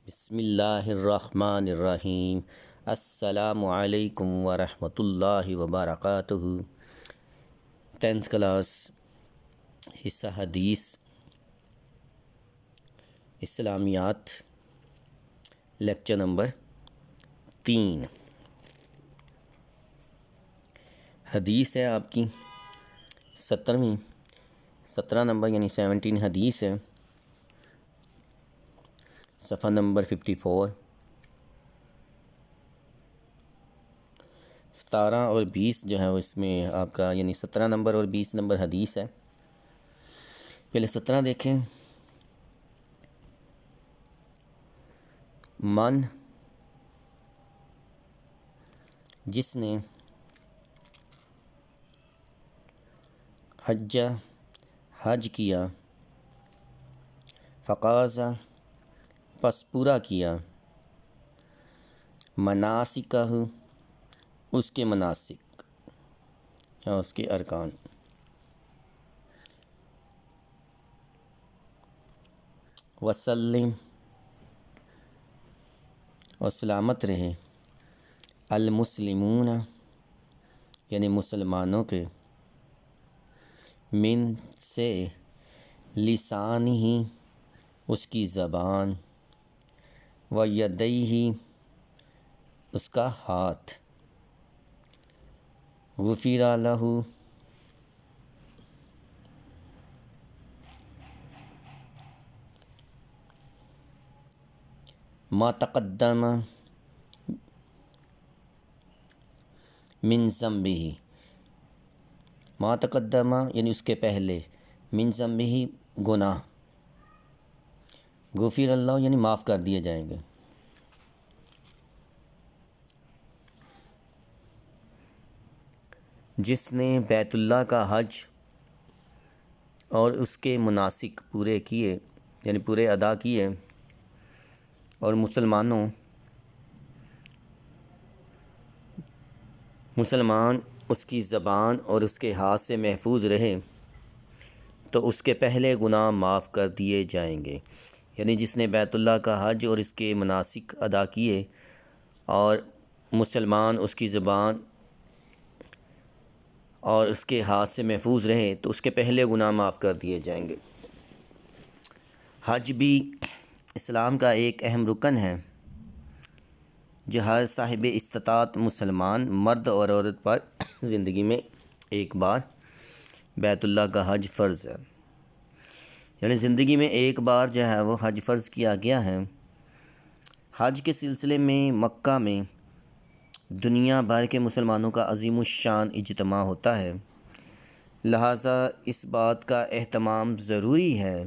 بسم اللہ الرحمن الرحیم۔ السلام علیکم ورحمۃ اللہ وبرکاتہ۔ 10th کلاس حصہ حدیث اسلامیات، لیکچر نمبر 3۔ حدیث ہے آپ کی 17 نمبر یعنی 17 حدیث ہے، صفحہ نمبر 54۔ 17 اور 20 جو ہے وہ اس میں آپ کا یعنی 17 نمبر اور 20 نمبر حدیث ہے۔ پہلے 17 دیکھیں۔ من جس نے حج کیا، فقاضا پس پورا کیا، مناسکہ اس کے مناسک یا اس کے ارکان، وسلم اور سلامت رہے، المسلمون یعنی مسلمانوں کے، من سے لسان ہی اس کی زبان، و یدیہ اس کا ہاتھ، غفر لہ ما تقدم من ذنبہ، ما تقدم یعنی اس کے پہلے، من ذنبہ گناہ، غفر اللہ یعنی معاف کر دیے جائیں گے۔ جس نے بیت اللہ کا حج اور اس کے مناسک پورے کیے یعنی پورے ادا کیے، اور مسلمان اس کی زبان اور اس کے ہاتھ سے محفوظ رہے تو اس کے پہلے گناہ معاف کر دیے جائیں گے۔ یعنی جس نے بیت اللہ کا حج اور اس کے مناسک ادا کیے اور مسلمان اس کی زبان اور اس کے ہاتھ سے محفوظ رہے تو اس کے پہلے گناہ معاف کر دیے جائیں گے۔ حج بھی اسلام کا ایک اہم رکن ہے جو ہر صاحب استطاعت مسلمان مرد اور عورت پر زندگی میں ایک بار بیت اللہ کا حج فرض ہے۔ یعنی زندگی میں ایک بار جو ہے وہ حج فرض کیا گیا ہے۔ حج کے سلسلے میں مکہ میں دنیا بھر کے مسلمانوں کا عظیم الشان اجتماع ہوتا ہے، لہٰذا اس بات کا اہتمام ضروری ہے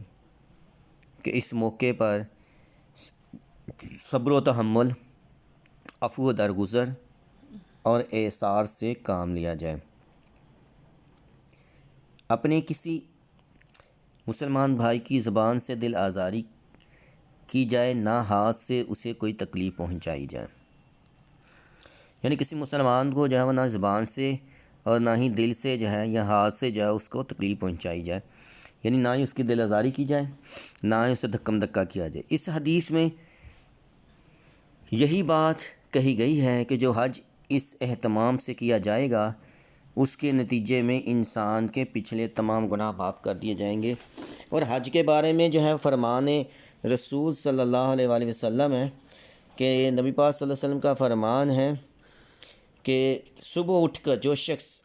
کہ اس موقع پر صبر و تحمل، عفو و درگزر اور ایثار سے کام لیا جائے۔ اپنے کسی مسلمان بھائی کی زبان سے دل آزاری کی جائے، نہ ہاتھ سے اسے کوئی تکلیف پہنچائی جائے۔ یعنی کسی مسلمان کو جو ہے وہ نہ زبان سے اور نہ ہی دل سے جو ہے یا ہاتھ سے جو ہے اس کو تکلیف پہنچائی جائے، یعنی نہ ہی اس کی دل آزاری کی جائے، نہ ہی اسے دھکم دھکا کیا جائے۔ اس حدیث میں یہی بات کہی گئی ہے کہ جو حج اس اہتمام سے کیا جائے گا اس کے نتیجے میں انسان کے پچھلے تمام گناہ معاف کر دیے جائیں گے۔ اور حج کے بارے میں جو ہے فرمان رسول صلی اللہ علیہ وآلہ وسلم ہے کہ نبی پاک صلی اللہ علیہ وسلم کا فرمان ہے کہ صبح اٹھ کر جو شخص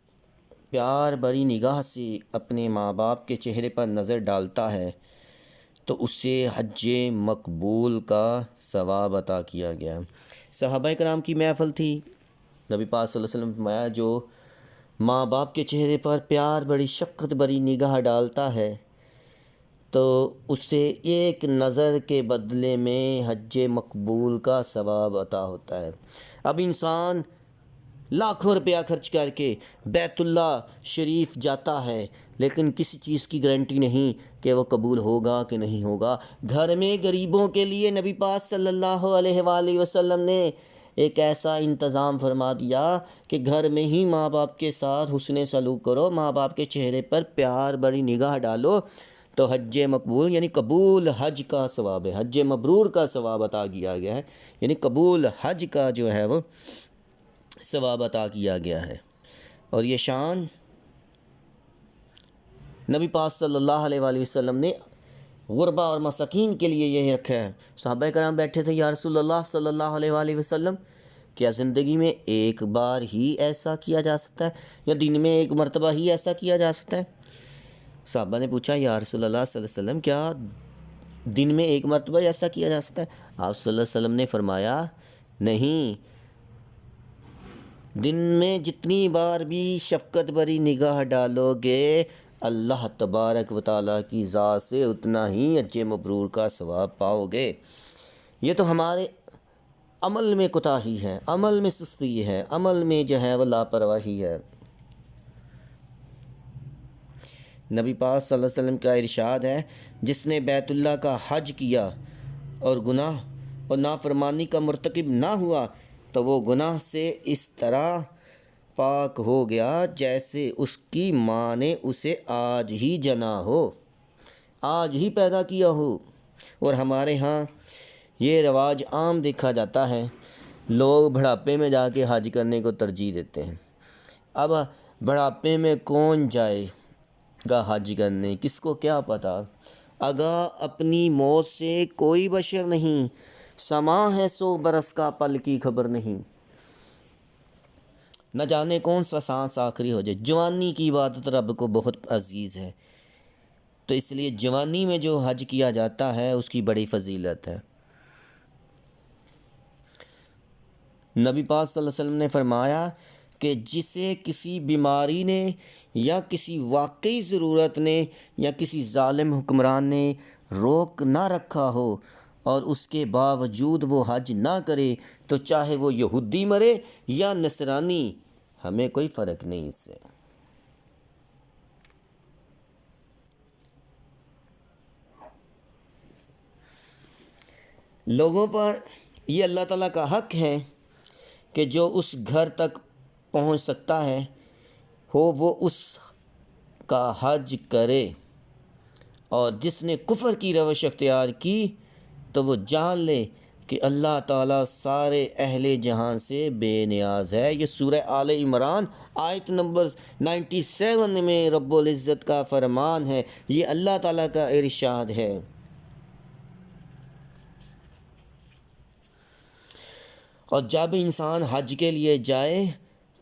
پیار بھری نگاہ سے اپنے ماں باپ کے چہرے پر نظر ڈالتا ہے تو اسے حج مقبول کا ثواب عطا کیا گیا۔ صحابہ کرام کی محفل تھی، نبی پاک صلی اللہ علیہ وسلم نے فرمایا جو ماں باپ کے چہرے پر پیار بڑی شفقت بری نگاہ ڈالتا ہے تو اسے ایک نظر کے بدلے میں حج مقبول کا ثواب عطا ہوتا ہے۔ اب انسان لاکھوں روپیہ خرچ کر کے بیت اللہ شریف جاتا ہے لیکن کسی چیز کی گارنٹی نہیں کہ وہ قبول ہوگا کہ نہیں ہوگا۔ گھر میں غریبوں کے لیے نبی پاک صلی اللہ علیہ وآلہ وسلم نے ایک ایسا انتظام فرما دیا کہ گھر میں ہی ماں باپ کے ساتھ حسن سلوک کرو، ماں باپ کے چہرے پر پیار بھری نگاہ ڈالو تو حج مقبول یعنی قبول حج کا ثواب ہے، حج مبرور کا ثواب عطا کیا گیا ہے، یعنی قبول حج کا جو ہے وہ ثواب عطا کیا گیا ہے۔ اور یہ شان نبی پاک صلی اللہ علیہ وآلہ وسلم نے غربا اور مساکین کے لیے یہی رکھا ہے۔ صحابہ کرام بیٹھے تھے، یا رسول اللہ صلی اللہ علیہ وآلہ وسلم، کیا زندگی میں ایک بار ہی ایسا کیا جا سکتا ہے یا دن میں ایک مرتبہ ہی ایسا کیا جا سکتا ہے؟ صحابہ نے پوچھا، یا رسول اللہ صلی اللہ علیہ وسلم، کیا دن میں ایک مرتبہ ایسا کیا جا سکتا ہے؟ آپ صلی اللہ علیہ وسلم نے فرمایا، نہیں، دن میں جتنی بار بھی شفقت بھری نگاہ ڈالو گے اللہ تبارک و تعالیٰ کی ذات سے اتنا ہی حج مبرور کا ثواب پاؤ گے۔ یہ تو ہمارے عمل میں کوتاہی ہے، عمل میں سستی ہے، عمل میں جو ہے وہ لاپرواہی ہے۔ نبی پاک صلی اللہ علیہ وسلم کا ارشاد ہے، جس نے بیت اللہ کا حج کیا اور گناہ اور نافرمانی کا مرتکب نہ ہوا تو وہ گناہ سے اس طرح پاک ہو گیا جیسے اس کی ماں نے اسے آج ہی جنا ہو، آج ہی پیدا کیا ہو۔ اور ہمارے ہاں یہ رواج عام دیکھا جاتا ہے، لوگ بڑھاپے میں جا کے حج کرنے کو ترجیح دیتے ہیں۔ اب بڑھاپے میں کون جائے گا حج کرنے، کس کو کیا پتہ؟ آگاہ اپنی موت سے کوئی بشر نہیں، سما ہے 100 برس کا پل کی خبر نہیں۔ نہ جانے کون سا سانس آخری ہو جائے۔ جوانی کی عبادت رب کو بہت عزیز ہے، تو اس لیے جوانی میں جو حج کیا جاتا ہے اس کی بڑی فضیلت ہے۔ نبی پاک صلی اللہ علیہ وسلم نے فرمایا کہ جسے کسی بیماری نے یا کسی واقعی ضرورت نے یا کسی ظالم حکمران نے روک نہ رکھا ہو اور اس کے باوجود وہ حج نہ کرے تو چاہے وہ یہودی مرے یا نصرانی، ہمیں کوئی فرق نہیں اس سے۔ لوگوں پر یہ اللہ تعالیٰ کا حق ہے کہ جو اس گھر تک پہنچ سکتا ہے وہ اس کا حج کرے، اور جس نے کفر کی روش اختیار کی تو وہ جان لے کہ اللہ تعالیٰ سارے اہل جہاں سے بے نیاز ہے۔ یہ سورہ آل عمران آیت نمبر 97 میں رب العزت کا فرمان ہے، یہ اللہ تعالیٰ کا ارشاد ہے۔ اور جب انسان حج کے لیے جائے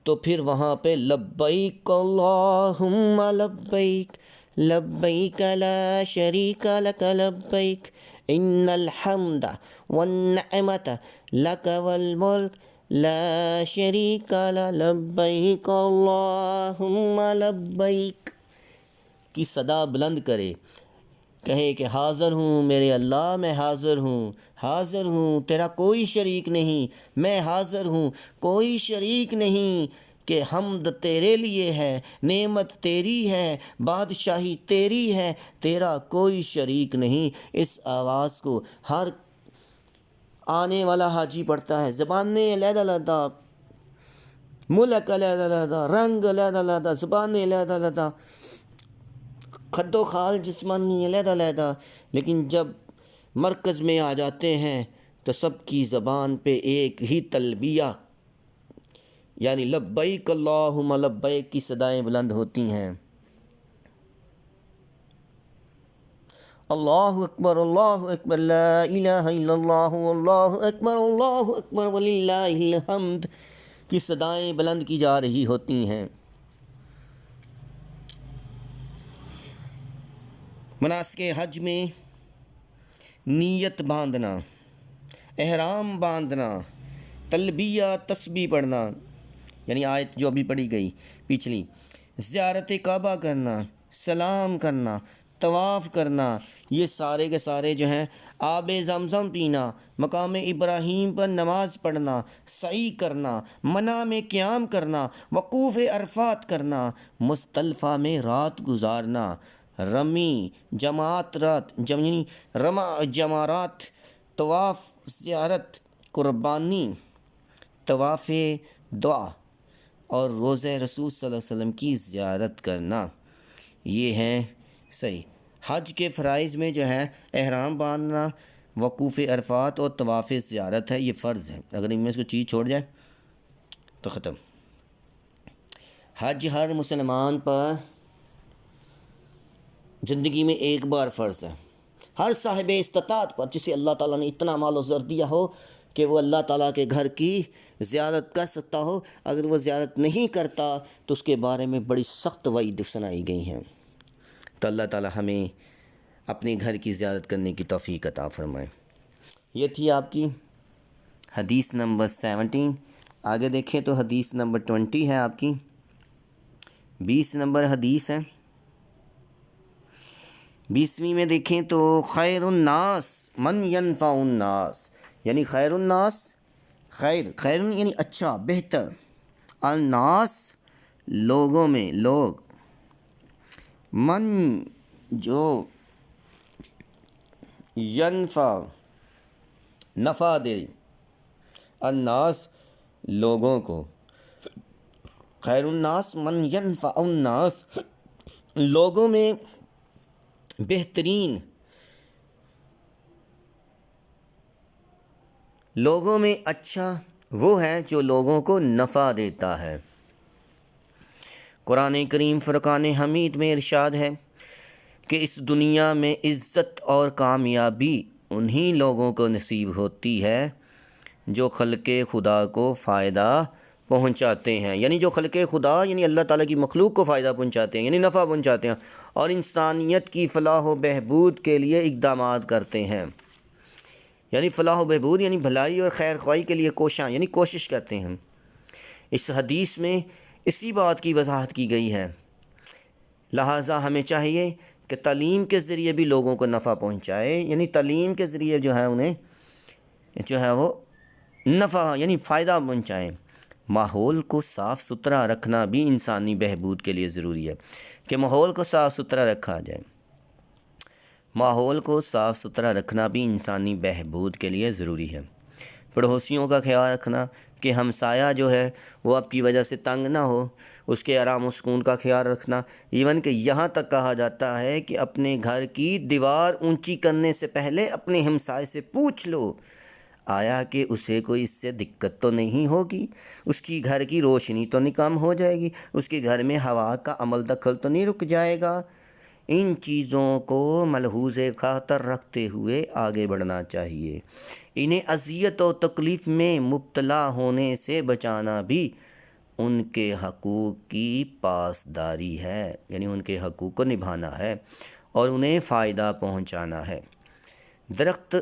تو پھر وہاں پہ لبیک اللہم لبیک لبیک لا شریک لک لبیک ان الحمد والنعمت لک والملک لا شریک لک لبیک اللہم لبیک کی صدا بلند کرے، کہے کہ حاضر ہوں میرے اللہ، میں حاضر ہوں، تیرا کوئی شریک نہیں، میں حاضر ہوں، کوئی شریک نہیں، کہ حمد تیرے لیے ہے، نعمت تیری ہے، بادشاہی تیری ہے، تیرا کوئی شریک نہیں۔ اس آواز کو ہر آنے والا حاجی پڑھتا ہے، زبانیں علیحدہ علیحدہ، ملک علیحدہ علیحدہ، رنگ علیحدہ علیحدہ، زبانیں علیحدہ علیحدہ، خد و خال جسمانی علیحدہ علیحدہ، لیکن جب مرکز میں آ جاتے ہیں تو سب کی زبان پہ ایک ہی تلبیہ یعنی لبیک اللہم لبیک کی صدائیں بلند ہوتی ہیں۔ اللہ اکبر لا الہ الا اللہ اللہ اکبر وللہ الحمد کی صدائیں بلند کی جا رہی ہوتی ہیں۔ مناسک حج میں نیت باندھنا، احرام باندھنا، تلبیہ تسبیح پڑھنا، یعنی آیت جو ابھی پڑھی گئی پچھلی، زیارت کعبہ کرنا، سلام کرنا، طواف کرنا، یہ سارے کے سارے جو ہیں، آب زمزم پینا، مقام ابراہیم پر نماز پڑھنا، سعی کرنا، منی میں قیام کرنا، وقوف عرفات کرنا، مزدلفہ میں رات گزارنا، رمی جمارات، طواف زیارت، قربانی، طواف دعا اور روضہ رسول صلی اللہ علیہ وسلم کی زیارت کرنا، یہ ہیں صحیح۔ حج کے فرائض میں جو ہے احرام باندھنا، وقوف عرفات اور طواف زیارت ہے، یہ فرض ہے۔ اگر ان میں سے کوئی چیز چھوڑ جائے تو ختم۔ حج ہر مسلمان پر زندگی میں ایک بار فرض ہے، ہر صاحب استطاعت پر، جسے اللہ تعالیٰ نے اتنا مال و زر دیا ہو کہ وہ اللہ تعالیٰ کے گھر کی زیارت کر سکتا ہو، اگر وہ زیارت نہیں کرتا تو اس کے بارے میں بڑی سخت وعید سنائی گئی ہیں۔ تو اللہ تعالیٰ ہمیں اپنے گھر کی زیارت کرنے کی توفیق عطا فرمائے۔ یہ تھی آپ کی حدیث نمبر 17۔ آگے دیکھیں تو حدیث نمبر 20 ہے آپ کی، 20 نمبر حدیث ہے۔ 20ویں میں دیکھیں تو خیر الناس من ینفع الناس، یعنی خیر الناس، خیر یعنی اچھا، بہتر، الناس لوگوں میں، لوگ، من جو ینفع نفع دے، الناس لوگوں کو، خیر الناس من ینفع الناس، لوگوں میں بہترین، لوگوں میں اچھا وہ ہے جو لوگوں کو نفع دیتا ہے۔ قرآن کریم فرقان حمید میں ارشاد ہے کہ اس دنیا میں عزت اور کامیابی انہی لوگوں کو نصیب ہوتی ہے جو خلق خدا کو فائدہ پہنچاتے ہیں، یعنی جو خلق خدا یعنی اللہ تعالیٰ کی مخلوق کو فائدہ پہنچاتے ہیں، یعنی نفع پہنچاتے ہیں، اور انسانیت کی فلاح و بہبود کے لیے اقدامات کرتے ہیں، یعنی فلاح و بہبود یعنی بھلائی اور خیر خواہی کے لیے یعنی کوشش کرتے ہیں۔ اس حدیث میں اسی بات کی وضاحت کی گئی ہے، لہٰذا ہمیں چاہیے کہ تعلیم کے ذریعے بھی لوگوں کو نفع پہنچائے، یعنی تعلیم کے ذریعے جو ہے انہیں جو ہے وہ نفع یعنی فائدہ پہنچائیں۔ ماحول کو صاف ستھرا رکھنا بھی انسانی بہبود کے لیے ضروری ہے کہ ماحول کو صاف ستھرا رکھا جائے، ماحول کو صاف ستھرا رکھنا بھی انسانی بہبود کے لیے ضروری ہے۔ پڑوسیوں کا خیال رکھنا کہ ہمسایہ جو ہے وہ آپ کی وجہ سے تنگ نہ ہو، اس کے آرام و سکون کا خیال رکھنا، ایون کہ یہاں تک کہا جاتا ہے کہ اپنے گھر کی دیوار اونچی کرنے سے پہلے اپنے ہمسائے سے پوچھ لو آیا کہ اسے کوئی اس سے دقت تو نہیں ہوگی، اس کی گھر کی روشنی تو نہیں کم ہو جائے گی، اس کے گھر میں ہوا کا عمل دخل تو نہیں رک جائے گا۔ ان چیزوں کو ملحوظ خاطر رکھتے ہوئے آگے بڑھنا چاہیے۔ انہیں اذیت و تکلیف میں مبتلا ہونے سے بچانا بھی ان کے حقوق کی پاسداری ہے، یعنی ان کے حقوق کو نبھانا ہے اور انہیں فائدہ پہنچانا ہے۔ درخت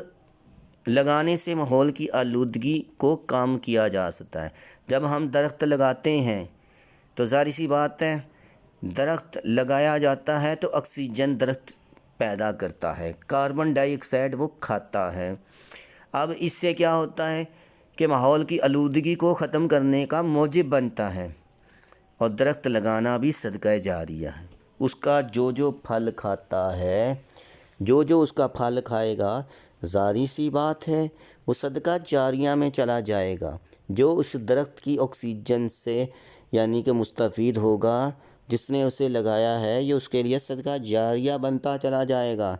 لگانے سے ماحول کی آلودگی کو کم کیا جا سکتا ہے۔ جب ہم درخت لگاتے ہیں تو ظاہر سی بات ہے، درخت لگایا جاتا ہے تو آکسیجن درخت پیدا کرتا ہے، کاربن ڈائی آکسائڈ وہ کھاتا ہے۔ اب اس سے کیا ہوتا ہے کہ ماحول کی آلودگی کو ختم کرنے کا موجب بنتا ہے، اور درخت لگانا بھی صدقہ جاریہ ہے۔ اس کا جو پھل کھاتا ہے، جو اس کا پھل کھائے گا، ظاہری سی بات ہے وہ صدقہ جاریہ میں چلا جائے گا۔ جو اس درخت کی آکسیجن سے یعنی کہ مستفید ہوگا، جس نے اسے لگایا ہے، یہ اس کے لیے صدقہ جاریہ بنتا چلا جائے گا۔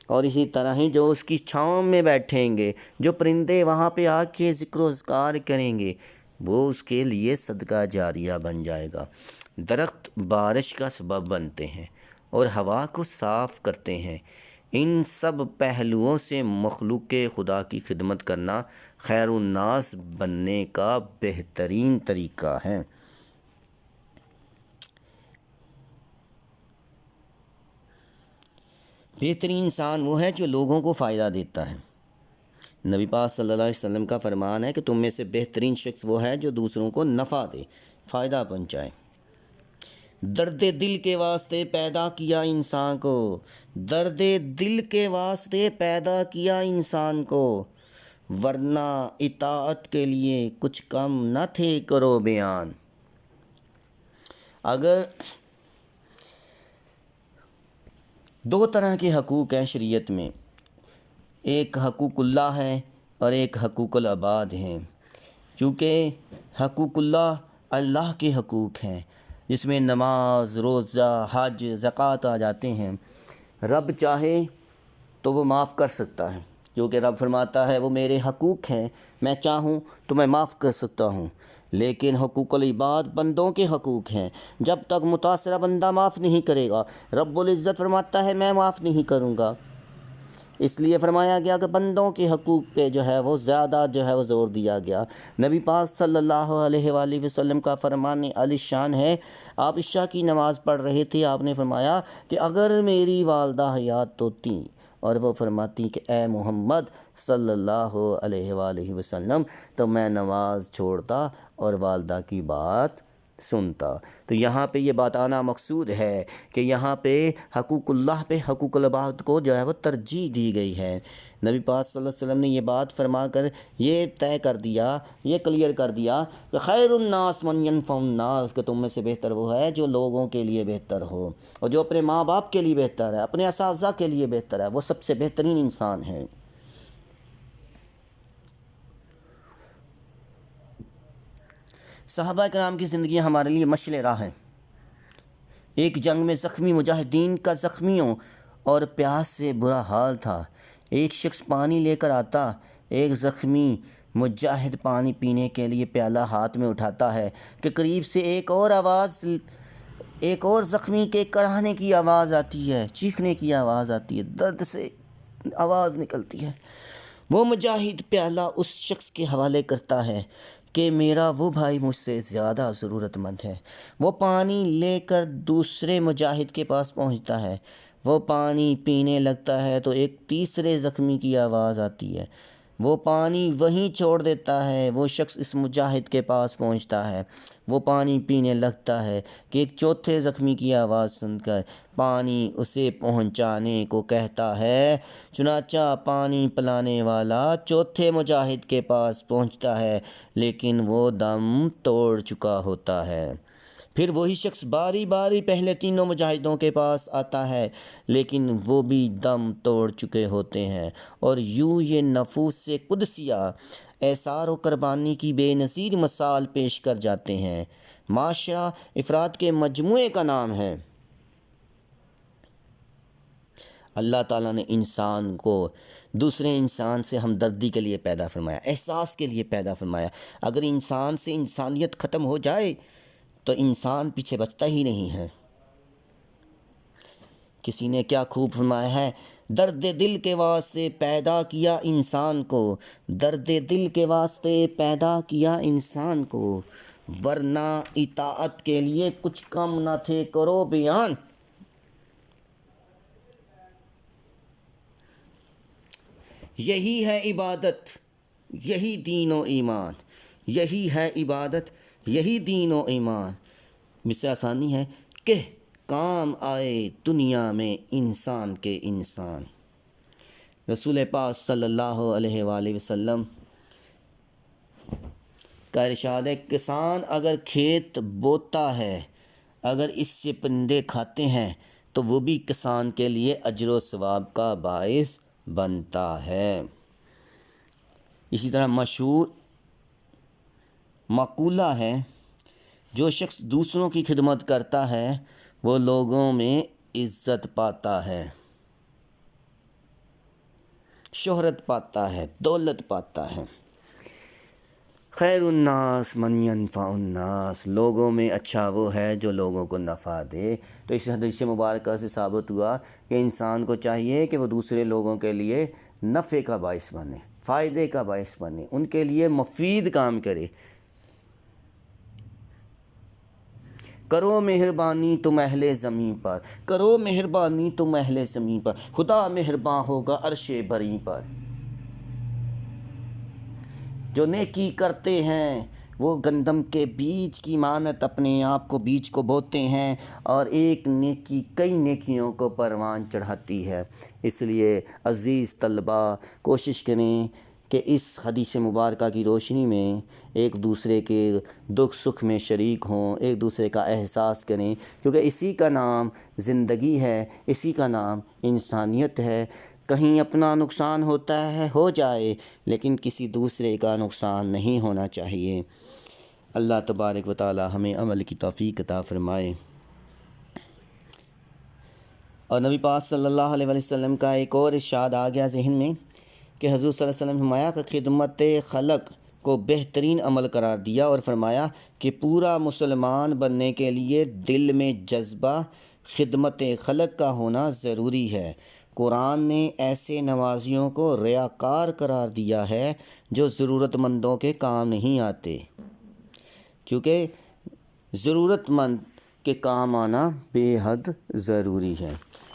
اور اسی طرح ہی جو اس کی چھاؤں میں بیٹھیں گے، جو پرندے وہاں پہ آ کے ذکر و اذکار کریں گے، وہ اس کے لیے صدقہ جاریہ بن جائے گا۔ درخت بارش کا سبب بنتے ہیں اور ہوا کو صاف کرتے ہیں۔ ان سب پہلوؤں سے مخلوق خدا کی خدمت کرنا خیر الناس بننے کا بہترین طریقہ ہے۔ بہترین انسان وہ ہے جو لوگوں کو فائدہ دیتا ہے۔ نبی پاک صلی اللہ علیہ وسلم کا فرمان ہے کہ تم میں سے بہترین شخص وہ ہے جو دوسروں کو نفع دے، فائدہ پہنچائے۔ درد دل کے واسطے پیدا کیا انسان کو، درد دل کے واسطے پیدا کیا انسان کو، ورنہ اطاعت کے لیے کچھ کم نہ تھے کرو بیان۔ اگر دو طرح کے حقوق ہیں شریعت میں، ایک حقوق اللہ ہے اور ایک حقوق العباد ہیں۔ چونکہ حقوق اللہ اللہ کے حقوق ہیں، جس میں نماز، روزہ، حج، زکوٰۃ آ جاتے ہیں، رب چاہے تو وہ معاف کر سکتا ہے، کیونکہ رب فرماتا ہے وہ میرے حقوق ہیں، میں چاہوں تو میں معاف کر سکتا ہوں، لیکن حقوق العباد بندوں کے حقوق ہیں، جب تک متاثرہ بندہ معاف نہیں کرے گا رب العزت فرماتا ہے میں معاف نہیں کروں گا۔ اس لیے فرمایا گیا کہ بندوں کے حقوق پہ جو ہے وہ زیادہ وہ زور دیا گیا۔ نبی پاک صلی اللہ علیہ وآلہ وسلم کا فرمان عالی شان ہے، آپ عشاء کی نماز پڑھ رہے تھے، آپ نے فرمایا کہ اگر میری والدہ حیات ہوتیں، اور وہ فرماتی کہ اے محمد صلی اللہ علیہ وآلہ وسلم، تو میں نماز چھوڑتا اور والدہ کی بات سنتا۔ تو یہاں پہ یہ بات آنا مقصود ہے کہ یہاں پہ حقوق اللہ پہ حقوق العباد کو وہ ترجیح دی گئی ہے۔ نبی پاک صلی اللہ علیہ وسلم نے یہ بات فرما کر یہ طے کر دیا، یہ کلیئر کر دیا کہ خیر الناس من ینفع الناس، کہ تم میں سے بہتر وہ ہے جو لوگوں کے لیے بہتر ہو، اور جو اپنے ماں باپ کے لیے بہتر ہے، اپنے اساتذہ کے لیے بہتر ہے، وہ سب سے بہترین انسان ہے۔ صحابہ کرام کی زندگی ہمارے لیے مشعل راہ ہے۔ ایک جنگ میں زخمی مجاہدین کا زخمیوں اور پیاس سے برا حال تھا۔ ایک شخص پانی لے کر آتا، ایک زخمی مجاہد پانی پینے کے لیے پیالہ ہاتھ میں اٹھاتا ہے کہ قریب سے ایک اور زخمی کے کڑھانے کی آواز آتی ہے، چیخنے کی آواز آتی ہے، درد سے آواز نکلتی ہے۔ وہ مجاہد پیالہ اس شخص کے حوالے کرتا ہے کہ میرا وہ بھائی مجھ سے زیادہ ضرورت مند ہے۔ وہ پانی لے کر دوسرے مجاہد کے پاس پہنچتا ہے، وہ پانی پینے لگتا ہے تو ایک تیسرے زخمی کی آواز آتی ہے، وہ پانی وہیں چھوڑ دیتا ہے، وہ شخص اس مجاہد کے پاس پہنچتا ہے، وہ پانی پینے لگتا ہے کہ ایک چوتھے زخمی کی آواز سن کر پانی اسے پہنچانے کو کہتا ہے۔ چنانچہ پانی پلانے والا چوتھے مجاہد کے پاس پہنچتا ہے، لیکن وہ دم توڑ چکا ہوتا ہے۔ پھر وہی شخص باری باری پہلے تینوں مجاہدوں کے پاس آتا ہے، لیکن وہ بھی دم توڑ چکے ہوتے ہیں، اور یوں یہ نفوس قدسیہ ایثار و قربانی کی بے نظیر مثال پیش کر جاتے ہیں۔ معاشرہ افراد کے مجموعے کا نام ہے۔ اللہ تعالیٰ نے انسان کو دوسرے انسان سے ہمدردی کے لیے پیدا فرمایا، احساس کے لیے پیدا فرمایا۔ اگر انسان سے انسانیت ختم ہو جائے تو انسان پیچھے بچتا ہی نہیں ہے۔ کسی نے کیا خوب فرمایا ہے، درد دل کے واسطے پیدا کیا انسان کو، درد دل کے واسطے پیدا کیا انسان کو، ورنہ اطاعت کے لیے کچھ کم نہ تھے، کرو بیان۔ یہی ہے عبادت، یہی دین و ایمان، یہی ہے عبادت، یہی دین و ایمان۔ مثل آسانی ہے کہ کام آئے دنیا میں انسان کے انسان۔ رسول پاک صلی اللہ علیہ وآلہ وسلم کا ارشاد ہے، کسان اگر کھیت بوتا ہے، اگر اس سے پرندے کھاتے ہیں تو وہ بھی کسان کے لیے اجر و ثواب کا باعث بنتا ہے۔ اسی طرح مشہور مقولہ ہے، جو شخص دوسروں کی خدمت کرتا ہے وہ لوگوں میں عزت پاتا ہے، شہرت پاتا ہے، دولت پاتا ہے۔ خیر الناس من ینفع الناس، لوگوں میں اچھا وہ ہے جو لوگوں کو نفع دے۔ تو اس حدیث مبارکہ سے ثابت ہوا کہ انسان کو چاہیے کہ وہ دوسرے لوگوں کے لیے نفع کا باعث بنے، فائدے کا باعث بنے، ان کے لیے مفید کام کرے۔ کرو مہربانی تم اہل زمین پر، کرو مہربانی تم اہل زمین پر، خدا مہرباں ہوگا عرش بری پر۔ جو نیکی کرتے ہیں وہ گندم کے بیج کی مانت اپنے آپ کو بیج کو بوتے ہیں، اور ایک نیکی کئی نیکیوں کو پروان چڑھاتی ہے۔ اس لیے عزیز طلباء، کوشش کریں کہ اس حدیث مبارکہ کی روشنی میں ایک دوسرے کے دکھ سکھ میں شریک ہوں، ایک دوسرے کا احساس کریں، کیونکہ اسی کا نام زندگی ہے، اسی کا نام انسانیت ہے۔ کہیں اپنا نقصان ہوتا ہے ہو جائے، لیکن کسی دوسرے کا نقصان نہیں ہونا چاہیے۔ اللہ تبارک و تعالی ہمیں عمل کی توفیق عطا فرمائے۔ اور نبی پاک صلی اللہ علیہ وسلم کا ایک اور ارشاد آ گیا ذہن میں کہ حضور صلی اللہ علیہ وسلم نے فرمایا کہ خدمت خلق کو بہترین عمل قرار دیا اور فرمایا کہ پورا مسلمان بننے کے لیے دل میں جذبہ خدمت خلق کا ہونا ضروری ہے۔ قرآن نے ایسے نمازیوں کو ریاکار قرار دیا ہے جو ضرورت مندوں کے کام نہیں آتے، کیونکہ ضرورت مند کے کام آنا بے حد ضروری ہے۔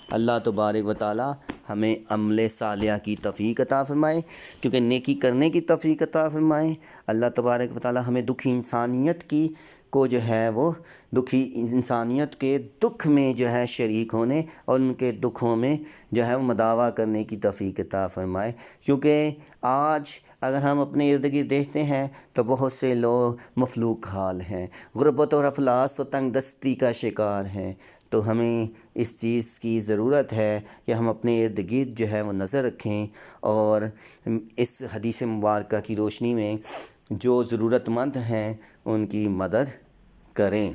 اللہ تبارک و تعالی ہمیں عمل صالحہ کی توفیق عطا فرمائے، کیونکہ نیکی کرنے کی توفیق عطا فرمائے۔ اللہ تبارک و تعالی ہمیں دکھی انسانیت کی کو جو ہے وہ دکھی انسانیت کے دکھ میں جو ہے شریک ہونے اور ان کے دکھوں میں جو ہے وہ مداوع کرنے کی توفیق عطا فرمائے، کیونکہ آج اگر ہم اپنے ارد گرد دیکھتے ہیں تو بہت سے لوگ مفلوک حال ہیں، غربت اور افلاس و تنگ دستی کا شکار ہیں۔ تو ہمیں اس چیز کی ضرورت ہے کہ ہم اپنے ارد گرد جو ہے وہ نظر رکھیں اور اس حدیث مبارکہ کی روشنی میں جو ضرورت مند ہیں ان کی مدد کریں۔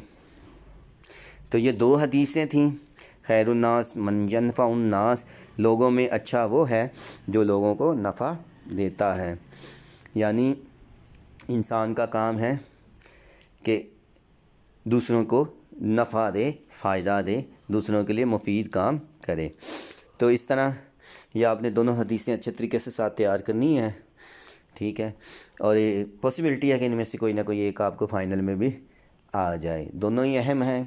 تو یہ 2 حدیثیں تھیں۔ خیر الناس من ینفع الناس، لوگوں میں اچھا وہ ہے جو لوگوں کو نفع دیتا ہے، یعنی انسان کا کام ہے کہ دوسروں کو نفع دے، فائدہ دے، دوسروں کے لیے مفید کام کرے۔ تو اس طرح یہ آپ نے دونوں حدیثیں اچھے طریقے سے ساتھ تیار کرنی ہیں، ٹھیک ہے، اور یہ پاسبلٹی ہے کہ ان میں سے کوئی نہ کوئی ایک آپ کو فائنل میں بھی آ جائے۔ دونوں ہی اہم ہیں،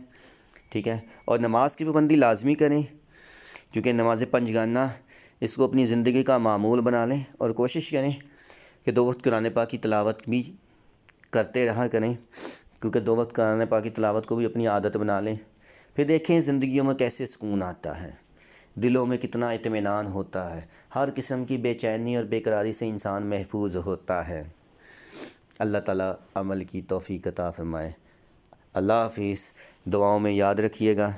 ٹھیک ہے، اور نماز کی پابندی لازمی کریں، کیونکہ نماز پنجگانہ اس کو اپنی زندگی کا معمول بنا لیں اور کوشش کریں کہ 2 وقت قرآن پاک کی تلاوت بھی کرتے رہا کریں، کیونکہ 2 وقت قرآن پاک کی تلاوت کو بھی اپنی عادت بنا لیں۔ پھر دیکھیں زندگیوں میں کیسے سکون آتا ہے، دلوں میں کتنا اطمینان ہوتا ہے، ہر قسم کی بے چینی اور بے قراری سے انسان محفوظ ہوتا ہے۔ اللہ تعالیٰ عمل کی توفیق عطا فرمائے۔ اللہ حافظ، دعاؤں میں یاد رکھیے گا۔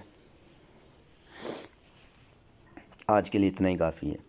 آج کے لیے اتنا ہی کافی ہے۔